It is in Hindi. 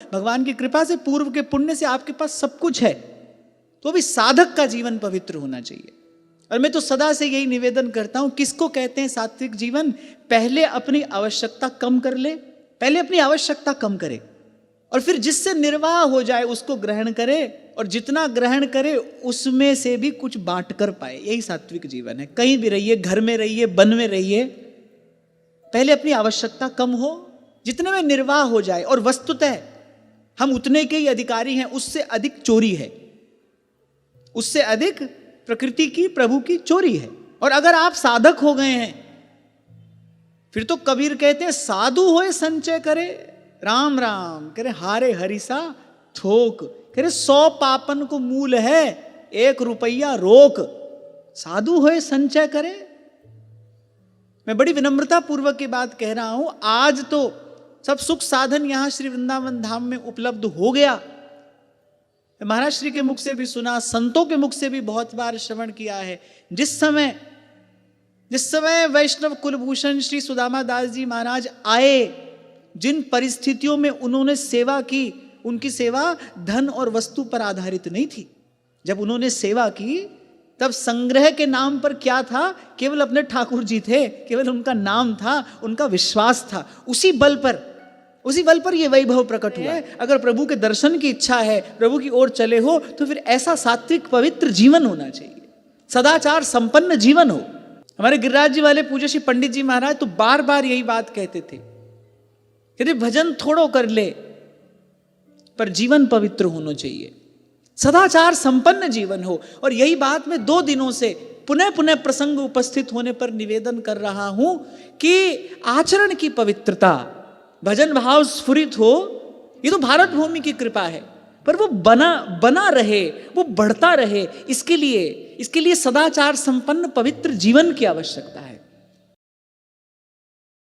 भगवान की कृपा से, पूर्व के पुण्य से आपके पास सब कुछ है, तो भी साधक का जीवन पवित्र होना चाहिए। और मैं तो सदा से यही निवेदन करता हूं, किसको कहते हैं सात्विक जीवन? पहले अपनी आवश्यकता कम कर ले, पहले अपनी आवश्यकता कम करे, और फिर जिससे निर्वाह हो जाए उसको ग्रहण करे, और जितना ग्रहण करे उसमें से भी कुछ बांट कर पाए। यही सात्विक जीवन है। कहीं भी रहिए, घर में रहिए, वन में रहिए, पहले अपनी आवश्यकता कम हो, जितने में निर्वाह हो जाए। और वस्तुतः हम उतने के ही अधिकारी हैं, उससे अधिक चोरी है, उससे अधिक प्रकृति की, प्रभु की चोरी है। और अगर आप साधक हो गए हैं, फिर तो कबीर कहते हैं साधु होए संचय करे, राम राम करे हारे हरिसा थोक, करे 100 पापन को मूल है, 1 रुपया रोक, साधु होए संचय करे। मैं बड़ी विनम्रता पूर्वक की बात कह रहा हूं। आज तो सब सुख साधन यहां श्री वृंदावन धाम में उपलब्ध हो गया। महाराज श्री के मुख से भी सुना, संतों के मुख से भी बहुत बार श्रवण किया है। जिस समय वैष्णव कुलभूषण श्री सुदामा दास जी महाराज आए, जिन परिस्थितियों में उन्होंने सेवा की, उनकी सेवा धन और वस्तु पर आधारित नहीं थी। जब उन्होंने सेवा की तब संग्रह के नाम पर क्या था? केवल अपने ठाकुर जी थे, केवल उनका नाम था, उनका विश्वास था। उसी बल पर यह वैभव प्रकट हुआ है। अगर प्रभु के दर्शन की इच्छा है, प्रभु की ओर चले हो, तो फिर ऐसा सात्विक पवित्र जीवन होना चाहिए, सदाचार संपन्न जीवन हो। हमारे गिरिराज जी वाले पूज्य श्री पंडित जी महाराज तो बार बार यही बात कहते थे, यदि भजन थोड़ो कर ले पर जीवन पवित्र होना चाहिए, सदाचार संपन्न जीवन हो। और यही बात मैं 2 दिनों से पुनः पुनः प्रसंग उपस्थित होने पर निवेदन कर रहा हूं कि आचरण की पवित्रता, भजन भाव स्फुरित हो, ये तो भारत भूमि की कृपा है, पर वो बना रहे, वो बढ़ता रहे, इसके लिए सदाचार संपन्न पवित्र जीवन की आवश्यकता है।